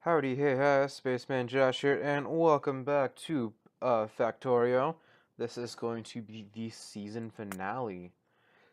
Howdy, hey, hi, Spaceman Josh here, and welcome back to Factorio. This is going to be the season finale.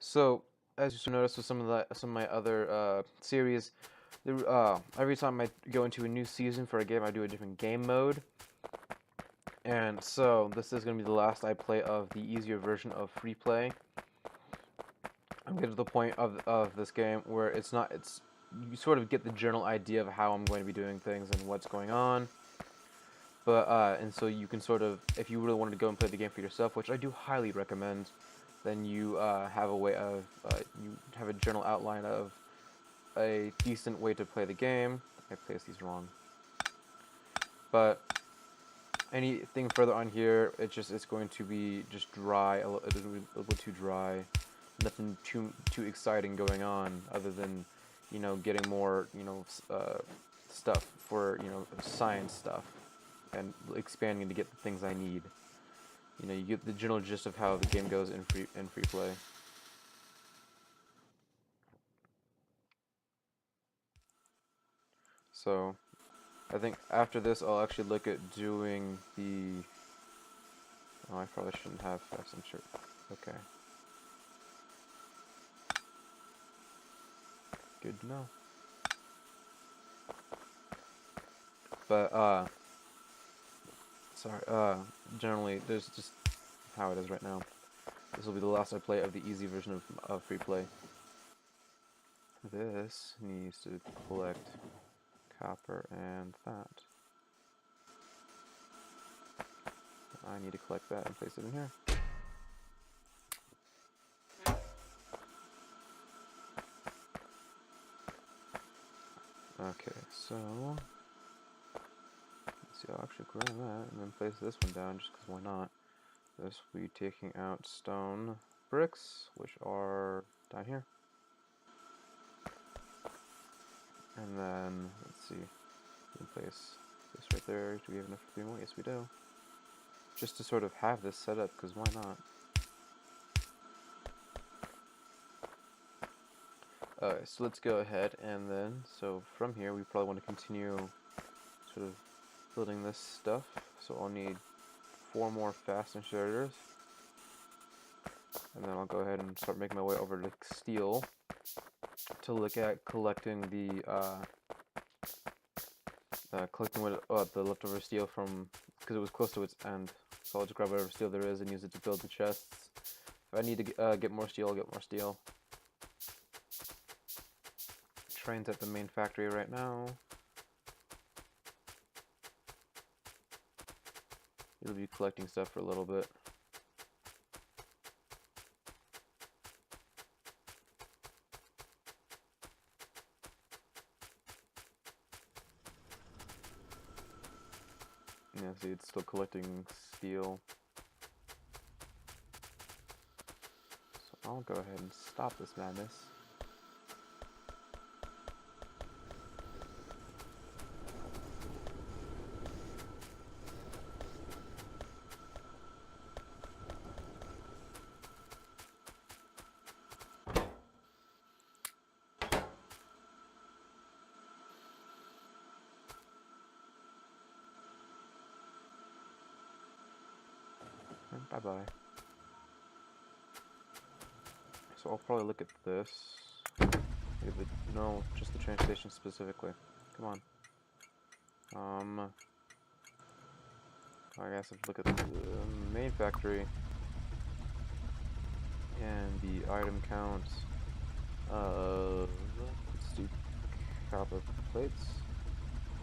So, as you noticed with some of my other series, every time I go into a new season for a game, I do a different game mode. And so, this is going to be the last I play of the easier version of free play. I'm getting to the point of this game where you sort of get the general idea of how I'm going to be doing things and what's going on. But and so you can sort of, if you really wanted to go and play the game for yourself, which I do highly recommend, then you have a way of you have a general outline of a decent way to play the game. I placed these wrong. But anything further on here, it's going to be just dry, a little bit too dry. Nothing too exciting going on, other than getting more stuff for science stuff and expanding to get the things I need. You get the general gist of how the game goes in free play. So, I think after this, I'll actually look at doing the. Oh, I probably shouldn't have some shirt. Okay. Good to know. But sorry. Generally, there's just how it is right now. This will be the last I play of the easy version of free play. This needs to collect copper and that. I need to collect that and place it in here. Okay, so let's see, I'll actually grab that and then place this one down just because why not? This will be taking out stone bricks, which are down here. And then, let's see, we can place this right there. Do we have enough for 3 more? Yes, we do. Just to sort of have this set up, because why not? Alright, so let's go ahead and then, so from here, we probably want to continue sort of building this stuff. So I'll need 4 more fast inserters. And then I'll go ahead and start making my way over to steel to look at collecting the the leftover steel from, because it was close to its end. So I'll just grab whatever steel there is and use it to build the chests. If I need to get more steel, I'll get more steel. Train's at the main factory right now. It'll be collecting stuff for a little bit. Yeah, see, it's still collecting steel. So I'll go ahead and stop this madness. And bye-bye. So I'll probably look at this. No, just the train station specifically. Come on. I guess I have to look at the main factory and the item count of, let's do copper plates,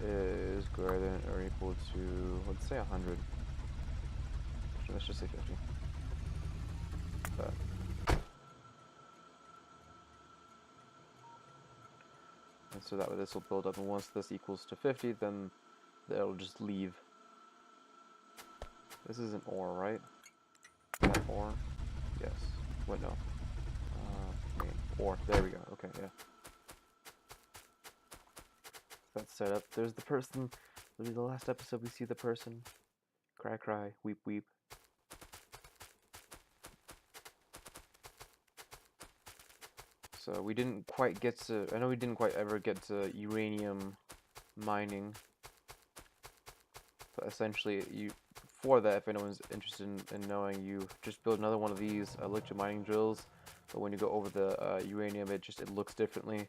is greater than or equal to, let's say 100. Let's just say 50. But and so that way this will build up, and once this equals to 50, then it'll just leave. This isn't ore, right? Is that ore? Yes. What? No. Main. Ore. There we go. Okay, yeah. That's set up. There's the person. Literally the last episode we see the person. Cry, cry. Weep, weep. So we didn't quite get to, I know we didn't quite ever get to uranium mining, but essentially for that, if anyone's interested in knowing, you just build another one of these electric mining drills, but when you go over the uranium, it looks differently,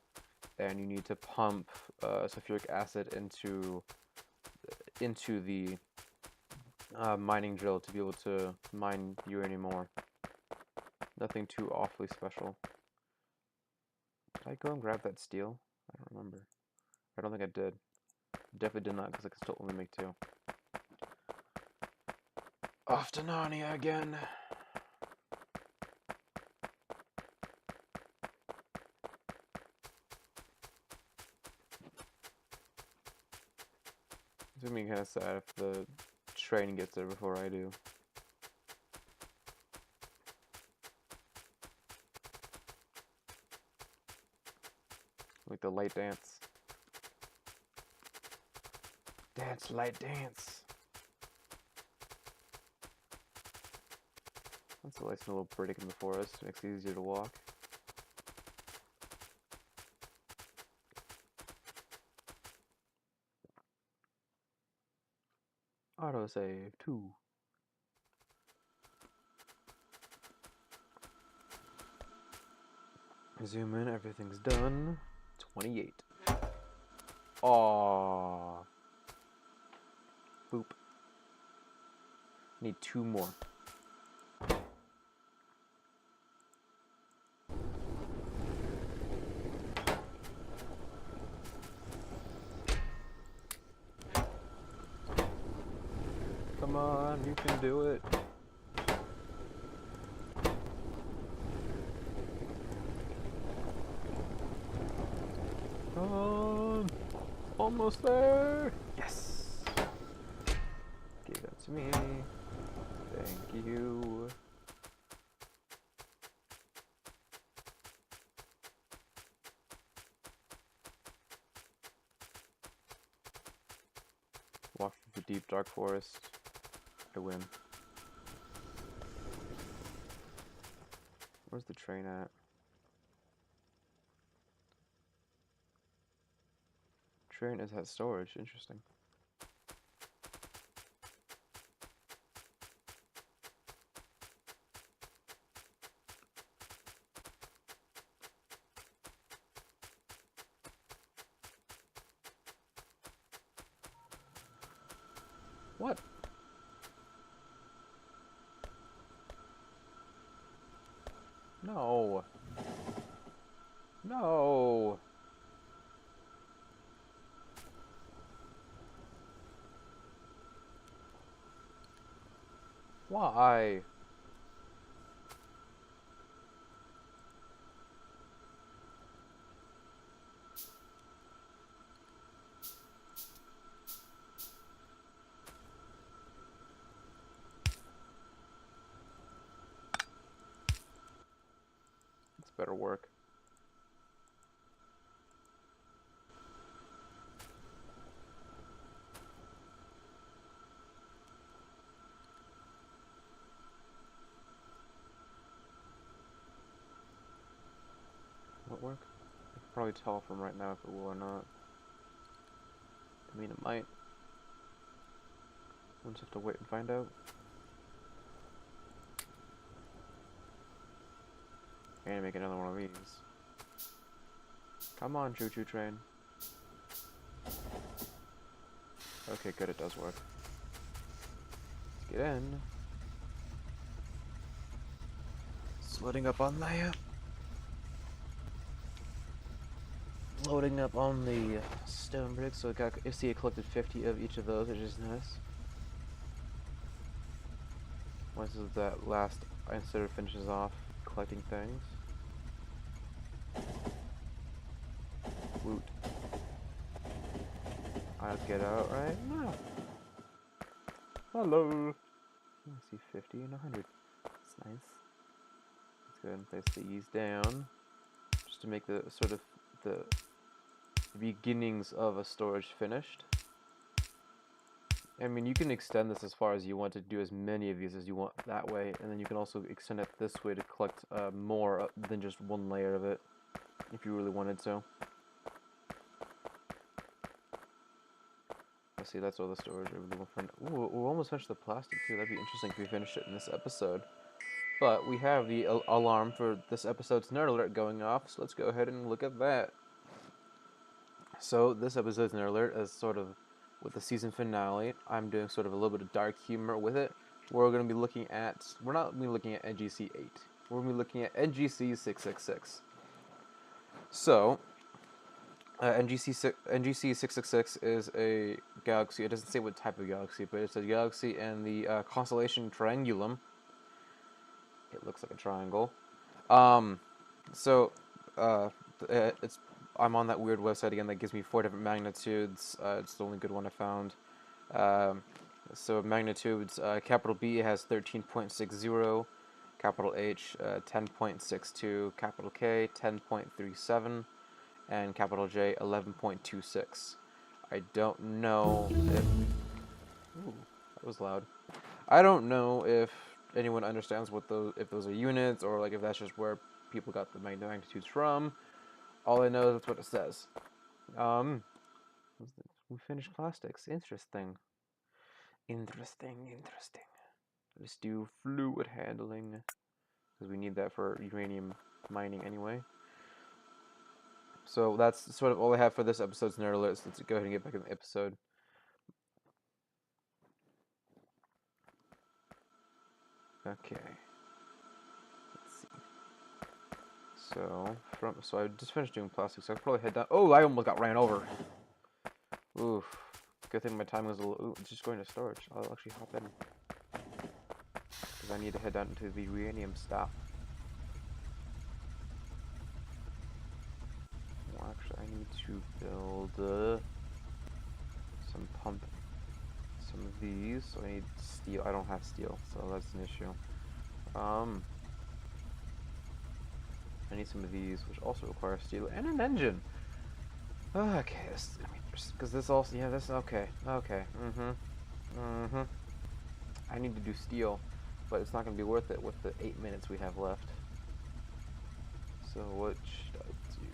and you need to pump sulfuric acid into the mining drill to be able to mine uranium ore. Nothing too awfully special. Did I go and grab that steel? I don't remember. I don't think I did. Definitely did not, because I could still only make 2. Off to Narnia again. It's gonna be kind of sad if the train gets there before I do. Like the light dance. Dance, light dance. That's a nice little break in the forest. Makes it easier to walk. Autosave 2. Zoom in, everything's done. 28. Aww. Boop. Need 2 more. Come on, you can do it. Come on. Almost there. Yes. Give that to me. Thank you. Walk through the deep dark forest. I win. Where's the train at? Train is at storage. Interesting. What? No. No. Why? It's better work. Will it work? I can probably tell from right now if it will or not. I mean, it might. We'll just have to wait and find out. And make another one of these. Come on, choo-choo train. Okay, good, it does work. Let's get in. Loading up on layup. Loading up on the stone bricks, so you see it collected 50 of each of those, which is nice. Once that last instead of finishes off collecting things. Woot. I'll get out right now. Hello. I see 50 and 100. That's nice. Let's go ahead and place these down, just to make the sort of the beginnings of a storage finished. I mean, you can extend this as far as you want to do as many of these as you want that way, and then you can also extend it this way to collect more than just one layer of it. if you really wanted to. Let's see, that's all the storage over the Ooh, we're almost finished the plastic too. That'd be interesting if we finished it in this episode. But we have the alarm for this episode's nerd alert going off, so let's go ahead and look at that. So this episode's nerd alert is sort of with the season finale. I'm doing sort of a little bit of dark humor with it. We're going to be looking at, we're not going to be looking at NGC 8. We're going to be looking at NGC 666. So, NGC 666 is a galaxy. It doesn't say what type of galaxy, but it's a galaxy in the constellation Triangulum. It looks like a triangle. It's I'm on that weird website again that gives me 4 different magnitudes. It's the only good one I found. So magnitudes, capital B has 13.60, capital H 10.62, capital K 10.37, and capital J 11.26. I don't know if... Ooh, that was loud. I don't know if anyone understands what if those are units, or like if that's just where people got the magnitudes from. All I know is that's what it says. We finished plastics. Interesting. Let's do fluid handling, because we need that for uranium mining anyway. So that's sort of all I have for this episode's nerd alert. So let's go ahead and get back in the episode. Okay. Let's see. So I just finished doing plastics. So I could probably head down. Oh, I almost got ran over. Oof. Good thing my time was a little. Ooh, it's just going to storage. I'll actually hop in, because I need to head down to the uranium stop. Well, actually, I need to build some of these. So I need steel. I don't have steel, so that's an issue. I need some of these, which also require steel and an engine. Okay, this is gonna be interesting, because this also, yeah, this, okay, I need to do steel, but it's not gonna be worth it with the 8 minutes we have left. So what should I do?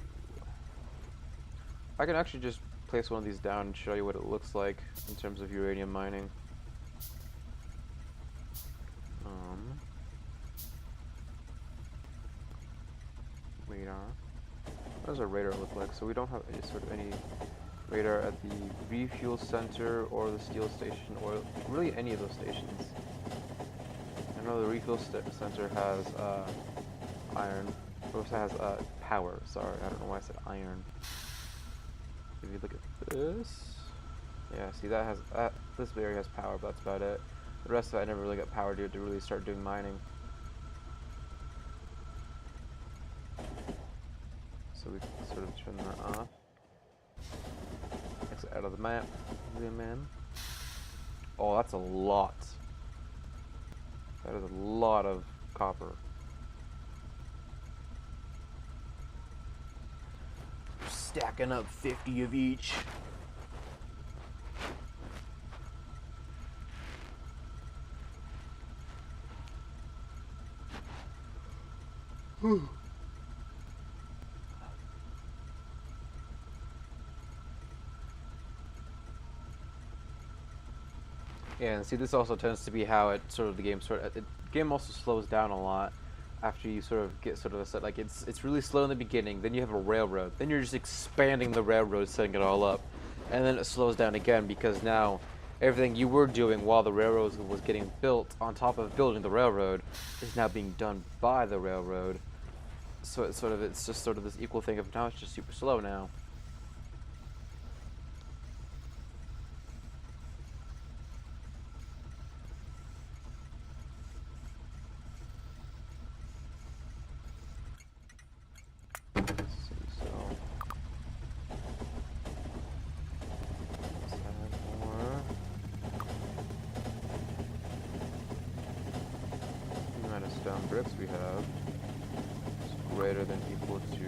I can actually just place one of these down and show you what it looks like in terms of uranium mining. Radar. What does a radar look like? So we don't have any radar at the refuel center or the steel station, or really any of those stations. I know the refuel center has iron. It also has power. Sorry, I don't know why I said iron. If you look at this, yeah, see that has this area has power, but that's about it. The rest of it I never really got power to really start doing mining. So we can sort of turn that off. Exit out of the map. Zoom in. Oh, that's a lot. That is a lot of copper. Stacking up 50 of each. Whew. Yeah, and see, this also tends to be how it the game also slows down a lot after you sort of get sort of a set. Like it's really slow in the beginning, then you have a railroad, then you're just expanding the railroad, setting it all up, and then it slows down again because now everything you were doing while the railroad was getting built on top of building the railroad is now being done by the railroad. So it's just sort of this equal thing of now it's just super slow now. Stone bricks we have is greater than equal to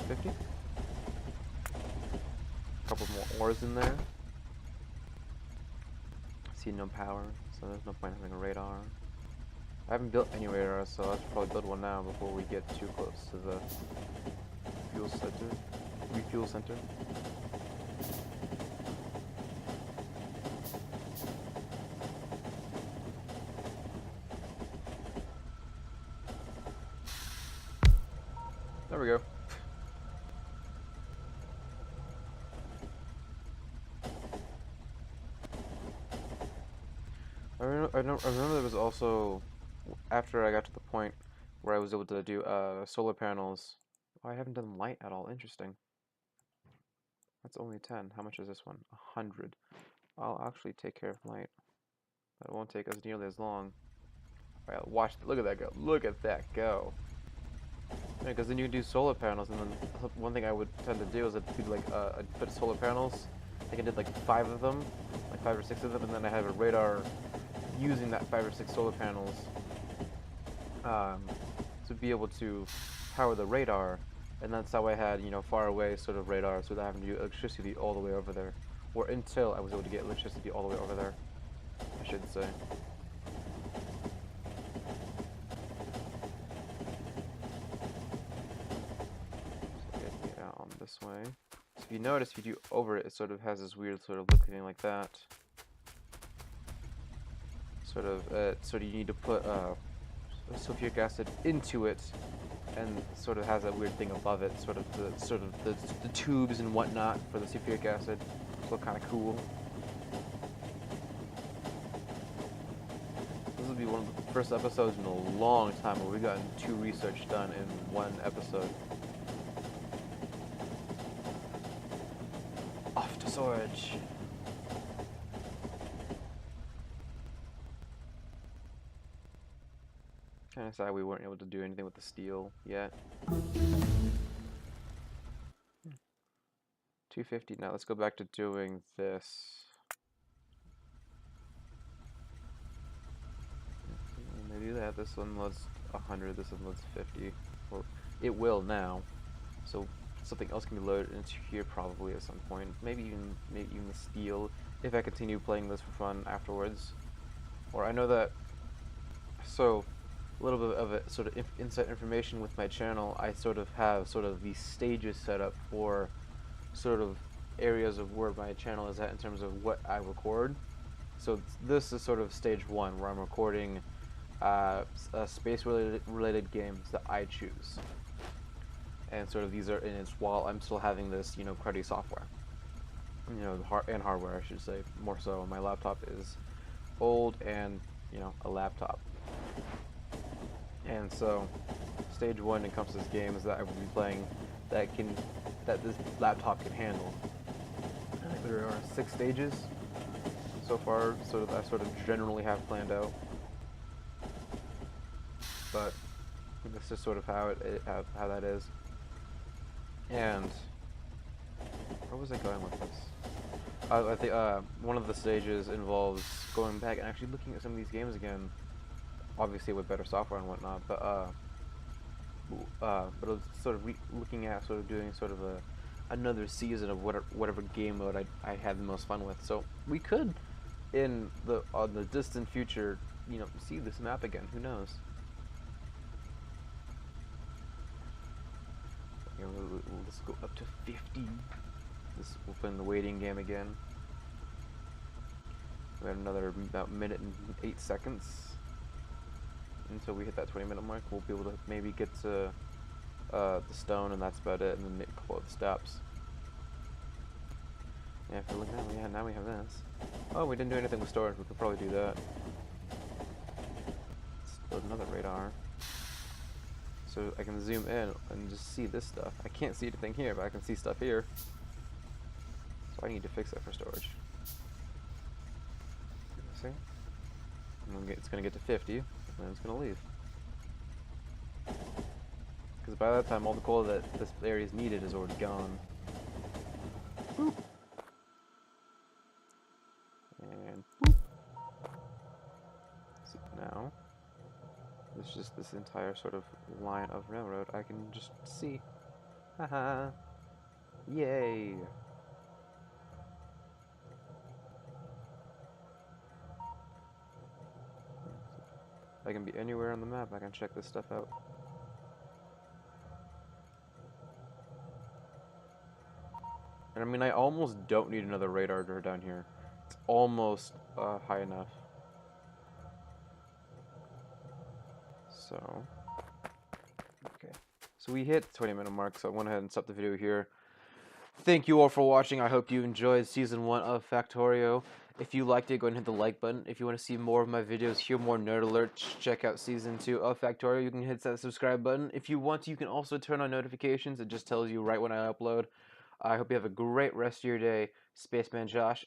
50. A couple more ores in there. See no power, so there's no point having a radar. I haven't built any radars, so I should probably build one now before we get too close to the fuel center. Refuel center. There we go. I remember there was also, after I got to the point where I was able to do solar panels. Oh, I haven't done light at all. Interesting. That's only 10. How much is this one? 100. I'll actually take care of light. That won't take us nearly as long. Alright, watch. Look at that go. Look at that go. Because then you can do solar panels, and then one thing I would tend to do is I'd do like I'd put solar panels. I think I did like 5 of them, like 5 or 6 of them, and then I have a radar using that 5 or 6 solar panels to be able to power the radar, and that's how I had, you know, far away sort of radars without having to do electricity all the way over there, or until I was able to get electricity all the way over there, I should say. On this way. So if you notice, if you do over it, it sort of has this weird sort of looking like that. Sort of you need to put sulfuric acid into it, and sort of has that weird thing above it, sort of the tubes and whatnot for the sulfuric acid. Look kind of cool. This will be one of the first episodes in a long time where we've gotten 2 research done in 1 episode. Off to storage. Kind of sad we weren't able to do anything with the steel yet. 250. Now let's go back to doing this. Maybe that. This one was 100. This one was 50. Or it will now. So something else can be loaded into here probably at some point. Maybe even the steel if I continue playing this for fun afterwards. Or I know that. So a little bit of it, sort of inside information with my channel. I sort of have sort of these stages set up for sort of areas of where my channel is at in terms of what I record. So this is sort of stage 1 where I'm recording space related games that I choose, and sort of these are, and it's while I'm still having this, you know, cruddy software, you know, and hardware I should say, more so. My laptop is old and, you know, a laptop. And so, stage 1 encompasses games that I will be playing that this laptop can handle. I think there are 6 stages so far, sort of I sort of generally have planned out. But this is sort of how that is. And where was I going with this? I think one of the stages involves going back and actually looking at some of these games again. Obviously with better software and whatnot, but it was sort of looking at sort of doing sort of another season of whatever game mode I had the most fun with. So we could, in the distant future, you know, see this map again. Who knows? You know, let's go up to 50. We'll play in the waiting game again. We have another about minute and 8 seconds until we hit that 20-minute mark. We'll be able to maybe get to the stone, and that's about it, and then call it the steps. Yeah, if we look now, yeah, now we have this. Oh, we didn't do anything with storage. We could probably do that. Let's build another radar, so I can zoom in and just see this stuff. I can't see anything here, but I can see stuff here. So I need to fix that for storage. See? It's going to get to 50, and then it's going to leave. Because by that time, all the coal that this area is needed is already gone. Boop. And boop. So now, there's just this entire sort of line of railroad I can just see. Haha. Yay. I can be anywhere on the map. I can check this stuff out. And I mean, I almost don't need another radar down here. It's almost high enough. So, okay. So we hit the 20-minute mark, so I went ahead and stopped the video here. Thank you all for watching. I hope you enjoyed Season 1 of Factorio. If you liked it, go ahead and hit the like button. If you want to see more of my videos, hear more nerd alerts, check out Season 2 of Factorio. You can hit that subscribe button. If you want to, you can also turn on notifications. It just tells you right when I upload. I hope you have a great rest of your day. Spaceman Josh,